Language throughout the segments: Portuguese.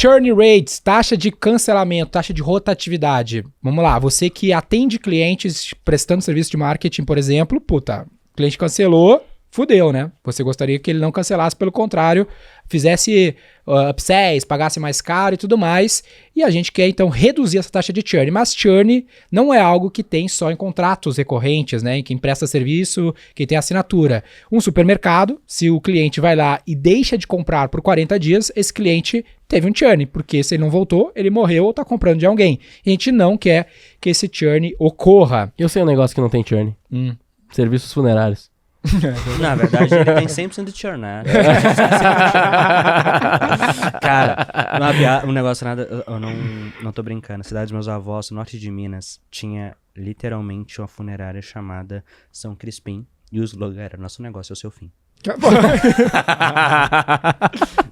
Churn rates, taxa de cancelamento, taxa de rotatividade. Vamos lá, você que atende clientes prestando serviço de marketing, por exemplo, puta, o cliente cancelou, fudeu, né? Você gostaria que ele não cancelasse, pelo contrário, fizesse upsells, pagasse mais caro e tudo mais. E a gente quer, então, reduzir essa taxa de churn. Mas churn não é algo que tem só em contratos recorrentes, né? Em quem presta serviço, quem tem assinatura. Um supermercado, se o cliente vai lá e deixa de comprar por 40 dias, esse cliente teve um churn, porque se ele não voltou, ele morreu ou tá comprando de alguém. E a gente não quer que esse churn ocorra. Eu sei um negócio que não tem churn. Serviços funerários. Na verdade, ele tem 100% de churn, né? Cara, um negócio nada... Eu não tô brincando. A cidade dos meus avós, no norte de Minas, tinha literalmente uma funerária chamada São Crispim. E o slogan era: nosso negócio é o seu fim.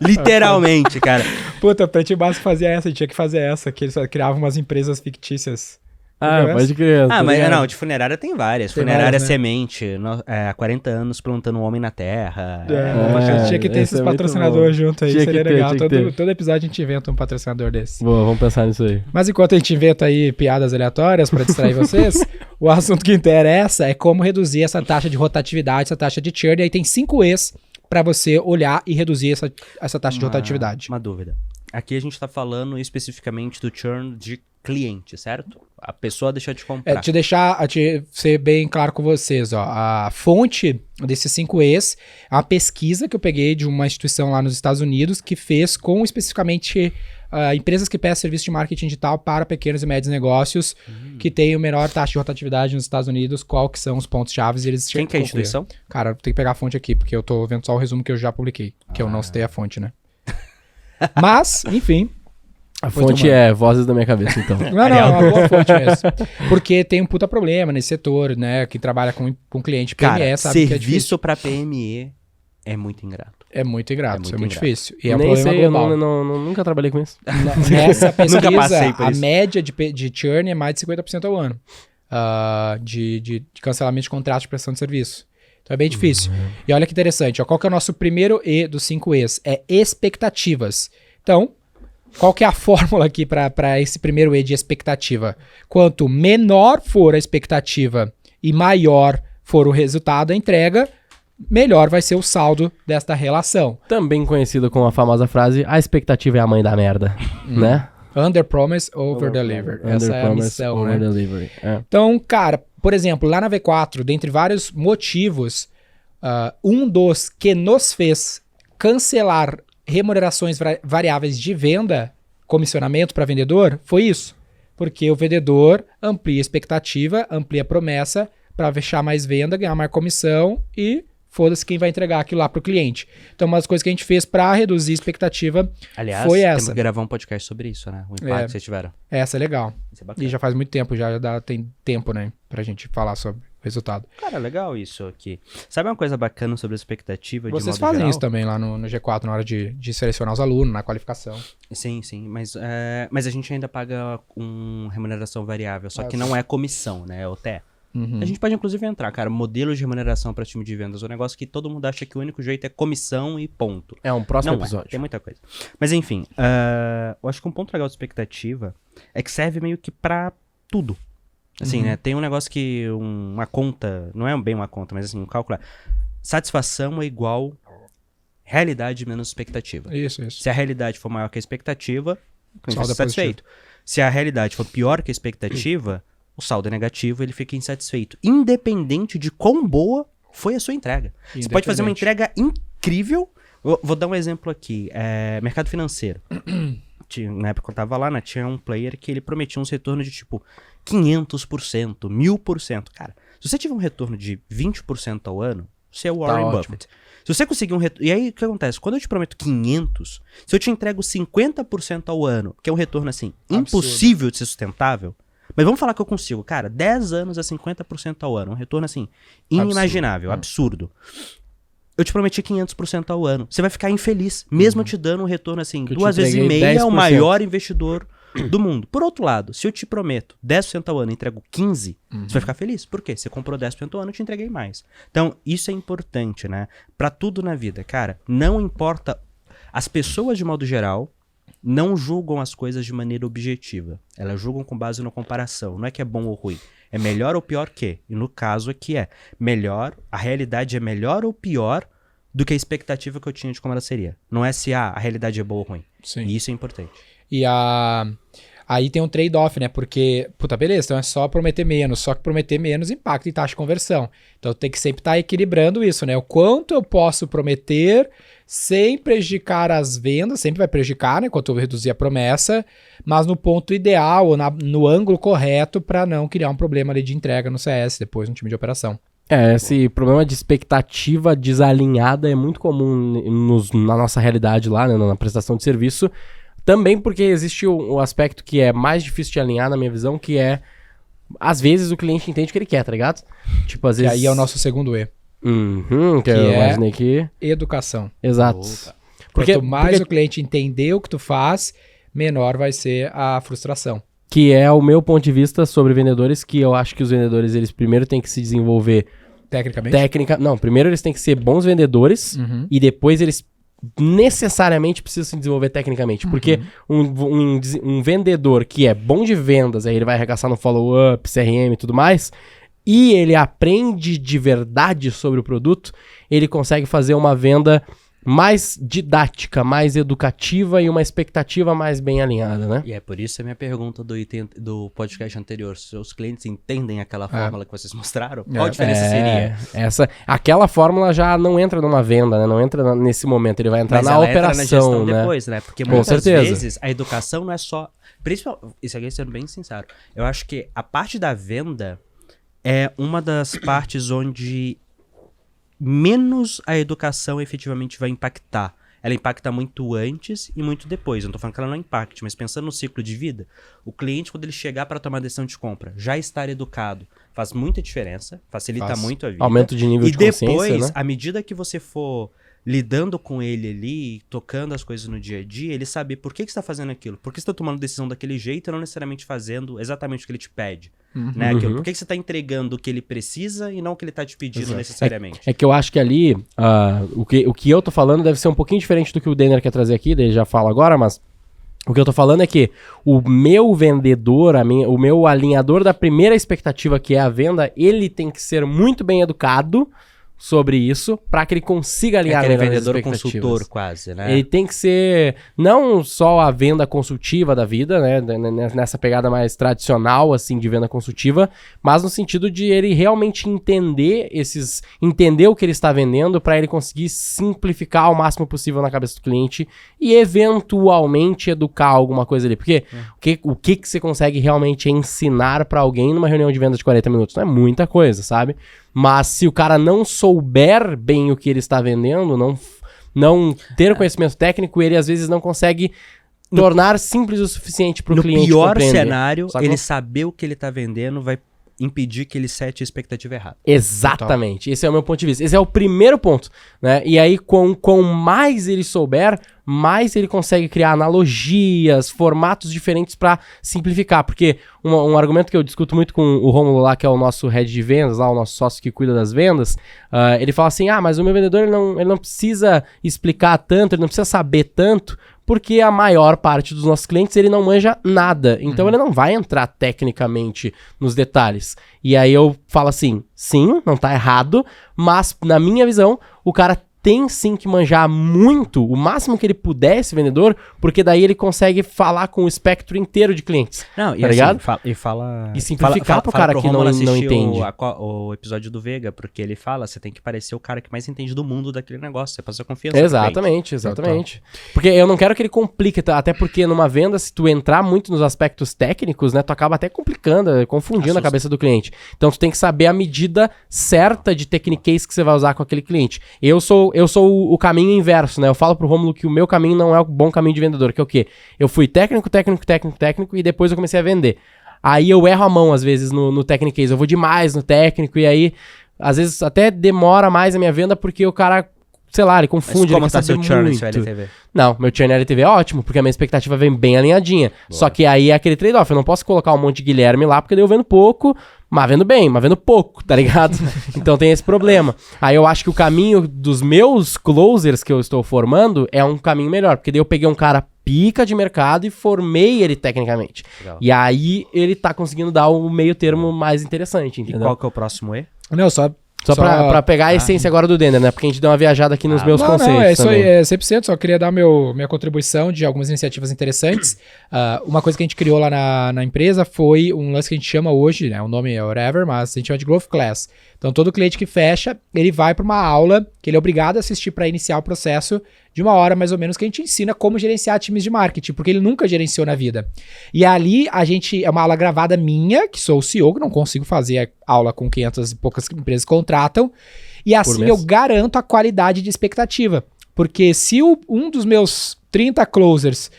Literalmente, cara. Puta, o Pretinho Básico fazia essa, a gente tinha que fazer essa, que eles criavam umas empresas fictícias. Pode crer. Mas não, de funerária tem várias. Tem Funerária várias, né? Semente, há 40 anos plantando um homem na terra. Tinha que ter esses patrocinadores junto aí, seria legal. Todo episódio a gente inventa um patrocinador desse. Boa, vamos pensar nisso aí. Mas enquanto a gente inventa aí piadas aleatórias pra distrair vocês, o assunto que interessa é como reduzir essa taxa de rotatividade, essa taxa de churn. E aí tem 5 E's pra você olhar e reduzir essa taxa de rotatividade. Uma dúvida. Aqui a gente tá falando especificamente do churn de cliente, certo? A pessoa deixou de comprar. Te ser bem claro com vocês, ó. A fonte desses 5 E's é uma pesquisa que eu peguei de uma instituição lá nos Estados Unidos que fez com especificamente empresas que prestam serviço de marketing digital para pequenos e médios negócios que têm a menor taxa de rotatividade nos Estados Unidos. Qual que são os pontos-chave? Quem que é a instituição? Cara, tem que pegar a fonte aqui, porque eu tô vendo só o resumo que eu já publiquei, que eu não citei a fonte, né? Mas, enfim... A fonte é vozes da minha cabeça, então. Não, é uma boa fonte mesmo. Porque tem um puta problema nesse setor, né? Que trabalha com cliente PME, cara, sabe que é difícil. Serviço pra PME é muito ingrato. É muito ingrato, é muito difícil. E Eu é um nem problema sei, global. eu nunca trabalhei com isso. Nessa Nunca passei pesquisa, por a isso. média de churn é mais de 50% ao ano. De cancelamento de contrato de prestação de serviço. Então é bem difícil. E olha que interessante, ó, qual que é o nosso primeiro E dos 5 E's? É expectativas. Então, qual que é a fórmula aqui para esse primeiro E de expectativa? Quanto menor for a expectativa e maior for o resultado da entrega, melhor vai ser o saldo desta relação. Também conhecido com a famosa frase: a expectativa é a mãe da merda, né? Under promise, over deliver. Essa é a missão, né? Delivery. Então, cara, por exemplo, lá na V4, dentre vários motivos, um dos que nos fez cancelar remunerações variáveis de venda, comissionamento para vendedor, foi isso. Porque o vendedor amplia a expectativa, amplia a promessa para fechar mais venda, ganhar mais comissão e foda-se quem vai entregar aquilo lá pro cliente. Então, uma das coisas que a gente fez para reduzir a expectativa foi essa. Temos que gravar um podcast sobre isso, né? O impacto que vocês tiveram. Essa é legal. Isso é bacana. E já faz muito tempo, tem tempo, né, pra gente falar sobre o resultado. Cara, legal isso aqui. Sabe uma coisa bacana sobre a expectativa de modo Vocês fazem geral? isso também lá no G4 na hora de selecionar os alunos, na qualificação. Sim, mas a gente ainda paga remuneração variável, só que não é comissão, né? É OTE. A gente pode inclusive entrar, cara, modelos de remuneração para time de vendas, um negócio que todo mundo acha que o único jeito é comissão e ponto. É um próximo Não episódio. Tem muita coisa. Mas enfim, eu acho que um ponto legal de expectativa é que serve meio que pra tudo. Assim, né? Tem um negócio que uma conta, não é bem uma conta, mas assim, um cálculo é satisfação é igual realidade menos expectativa. Isso. Se a realidade for maior que a expectativa, o cliente vai Saldo ser é satisfeito. Se a realidade for pior que a expectativa, o saldo é negativo, ele fica insatisfeito. Independente de quão boa foi a sua entrega. Você pode fazer uma entrega incrível. Vou dar um exemplo aqui. Mercado financeiro. Na época que eu tava lá, né, tinha um player que ele prometia uns retornos de tipo 500%, 1000%. Cara, se você tiver um retorno de 20% ao ano, você é o Warren Buffett. Se você conseguir um retorno... E aí, o que acontece? Quando eu te prometo 500, se eu te entrego 50% ao ano, que é um retorno, assim, impossível de ser sustentável, mas vamos falar que eu consigo, cara, 10 anos a 50% ao ano, um retorno, assim, inimaginável, absurdo. Eu te prometi 500% ao ano. Você vai ficar infeliz, mesmo te dando um retorno, assim, 2,5 vezes é o maior investidor do mundo. Por outro lado, se eu te prometo 10% ao ano e entrego 15%, você vai ficar feliz. Por quê? Você comprou 10% ao ano e eu te entreguei mais. Então, isso é importante, né? Pra tudo na vida, cara, não importa... As pessoas, de modo geral, não julgam as coisas de maneira objetiva. Elas julgam com base na comparação. Não é que é bom ou ruim. É melhor ou pior que. E no caso aqui melhor, a realidade é melhor ou pior do que a expectativa que eu tinha de como ela seria. Não é se a realidade é boa ou ruim. Sim. E isso é importante. E aí tem um trade-off, né? Porque, puta, beleza, então é só prometer menos. Só que prometer menos impacta em taxa de conversão. Então tem que sempre estar equilibrando isso, né? O quanto eu posso prometer sem prejudicar as vendas, sempre vai prejudicar, né? Quanto eu reduzir a promessa, mas no ponto ideal, ou no ângulo correto, para não criar um problema ali de entrega no CS, depois no time de operação. Esse problema de expectativa desalinhada é muito comum na nossa realidade lá, né, na prestação de serviço. Também porque existe o aspecto que é mais difícil de alinhar, na minha visão, que é, às vezes, o cliente entende o que ele quer, tá ligado? Tipo, às vezes... E aí é o nosso segundo E. Que eu imaginei que... Educação. Exato. Quanto mais o cliente entender o que tu faz, menor vai ser a frustração. Que é o meu ponto de vista sobre vendedores, que eu acho que os vendedores, eles primeiro têm que se desenvolver... Tecnicamente? Não, primeiro eles têm que ser bons vendedores, e depois eles necessariamente precisam se desenvolver tecnicamente. Porque um vendedor que é bom de vendas, aí ele vai arregaçar no follow-up, CRM e tudo mais, e ele aprende de verdade sobre o produto, ele consegue fazer uma venda mais didática, mais educativa e uma expectativa mais bem alinhada, né? E é por isso a minha pergunta do podcast anterior. Se os clientes entendem aquela fórmula que vocês mostraram, qual a diferença seria? Aquela fórmula já não entra numa venda, né? Não entra nesse momento, ele vai entrar na operação, entra na gestão né? Depois, né? Porque Com muitas certeza. vezes a educação não é só... Isso aqui sendo bem sincero. Eu acho que a parte da venda é uma das partes onde menos a educação efetivamente vai impactar. Ela impacta muito antes e muito depois. Eu não tô falando que ela não impacte, mas pensando no ciclo de vida, o cliente, quando ele chegar para tomar decisão de compra, já estar educado faz muita diferença, facilita muito a vida. Aumento de nível de consciência, né? E depois, à medida que você for lidando com ele ali, tocando as coisas no dia a dia, ele saber por que você está fazendo aquilo, por que você está tomando decisão daquele jeito e não necessariamente fazendo exatamente o que ele te pede. Né? Aquilo, por que você está entregando o que ele precisa e não o que ele está te pedindo necessariamente. É que eu acho que ali, o que eu tô falando deve ser um pouquinho diferente do que o Denner quer trazer aqui, daí já fala agora, mas o que eu tô falando é que o meu vendedor, o meu alinhador da primeira expectativa, que é a venda, ele tem que ser muito bem educado sobre isso, para que ele consiga alinhar aquele melhor as vendedor expectativas. consultor quase, né? Ele tem que ser não só a venda consultiva da vida, né, nessa pegada mais tradicional, assim, de venda consultiva, mas no sentido de ele realmente entender o que ele está vendendo, para ele conseguir simplificar ao máximo possível na cabeça do cliente e eventualmente educar alguma coisa ali. Porque o que você consegue realmente ensinar para alguém numa reunião de venda de 40 minutos? Não é muita coisa, sabe? Mas se o cara não souber bem o que ele está vendendo, não ter conhecimento técnico, ele às vezes não consegue tornar simples o suficiente para o cliente compreender. No pior cenário, ele saber o que ele está vendendo vai impedir que ele sete a expectativa errada. Exatamente. Total. Esse é o meu ponto de vista. Esse é o primeiro ponto, né? E aí, com mais ele souber, mais ele consegue criar analogias, formatos diferentes para simplificar. Porque um argumento que eu discuto muito com o Rômulo lá, que é o nosso head de vendas, lá, o nosso sócio que cuida das vendas, ele fala assim, mas o meu vendedor ele não precisa explicar tanto, ele não precisa saber tanto, porque a maior parte dos nossos clientes, ele não manja nada. Então, ele não vai entrar tecnicamente nos detalhes. E aí eu falo assim, sim, não tá errado, mas na minha visão, o cara tem sim que manjar muito, o máximo que ele puder, esse vendedor, porque daí ele consegue falar com o espectro inteiro de clientes. Não, e tá assim, ligado? E simplificar pro cara que não entende. O episódio do Vega, porque ele fala, você tem que parecer o cara que mais entende do mundo daquele negócio, você passa confiança. Exatamente. Porque eu não quero que ele complique, até porque numa venda, se tu entrar muito nos aspectos técnicos, né, tu acaba até complicando, confundindo a cabeça do cliente. Então tu tem que saber a medida certa de techniquez que você vai usar com aquele cliente. Eu sou o caminho inverso, né? Eu falo pro Rômulo que o meu caminho não é o bom caminho de vendedor, que é o quê? Eu fui técnico, e depois eu comecei a vender. Aí eu erro a mão, às vezes, no techniquez. Eu vou demais no técnico, e aí, às vezes, até demora mais a minha venda, porque o cara, sei lá, ele confunde, ele quer saber muito. Churn, seu LTV? Não, meu churn LTV é ótimo, porque a minha expectativa vem bem alinhadinha. Boa. Só que aí é aquele trade-off, eu não posso colocar um monte de Guilherme lá, porque daí eu vendo pouco, mas vendo bem, mas vendo pouco, tá ligado? Então tem esse problema. Aí eu acho que o caminho dos meus closers que eu estou formando é um caminho melhor, porque daí eu peguei um cara pica de mercado e formei ele tecnicamente. Legal. E aí ele tá conseguindo dar o meio termo mais interessante, E entendeu? qual que é o próximo E? Não, só Pra pegar a essência agora do Denner, né? Porque a gente deu uma viajada aqui nos meus conceitos. Não, é isso também. aí, é 100%. Só queria dar minha contribuição de algumas iniciativas interessantes. Uma coisa que a gente criou lá na empresa foi um lance que a gente chama hoje, né? O nome é whatever, mas a gente chama de Growth Class. Então, todo cliente que fecha, ele vai para uma aula que ele é obrigado a assistir para iniciar o processo de 1 hora, mais ou menos, que a gente ensina como gerenciar times de marketing, porque ele nunca gerenciou na vida. E ali, é uma aula gravada minha, que sou o CEO, que não consigo fazer aula com 500 e poucas empresas contratam, e assim eu garanto a qualidade de expectativa. Porque se um dos meus 30 closers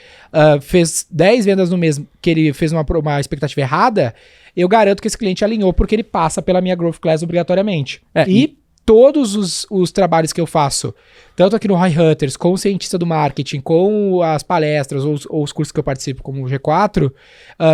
fez 10 vendas no mês, que ele fez uma expectativa errada, eu garanto que esse cliente alinhou porque ele passa pela minha Growth Class obrigatoriamente. E todos os trabalhos que eu faço, tanto aqui no Roy Hunters, com o cientista do marketing, com as palestras ou os cursos que eu participo como o G4,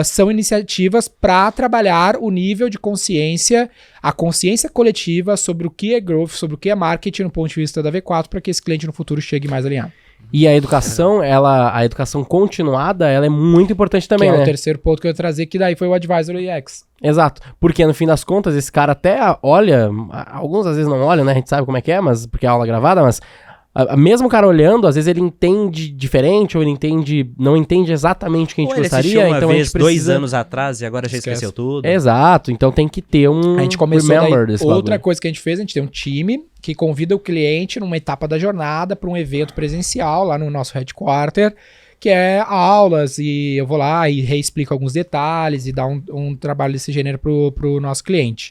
são iniciativas para trabalhar o nível de consciência, a consciência coletiva sobre o que é growth, sobre o que é marketing no ponto de vista da V4, para que esse cliente no futuro chegue mais alinhado. E a educação, a educação continuada, ela é muito importante também, que é né? o terceiro ponto que eu ia trazer, que daí foi o Advisory UX. Exato, porque no fim das contas esse cara até olha, alguns às vezes não olham, né, a gente sabe como é que é, mas porque é aula gravada, mas mesmo o cara olhando, às vezes ele entende diferente ou ele não entende exatamente o que a gente Ou ele gostaria, assistiu uma então vez a gente precisa... 2 anos atrás e agora já esqueceu tudo. Exato, então tem que ter A gente começou desse outra bagulho. coisa que a gente fez, a gente tem um time que convida o cliente numa etapa da jornada para um evento presencial lá no nosso headquarter, que é aulas, e eu vou lá e reexplico alguns detalhes e dar um trabalho desse gênero pro nosso cliente.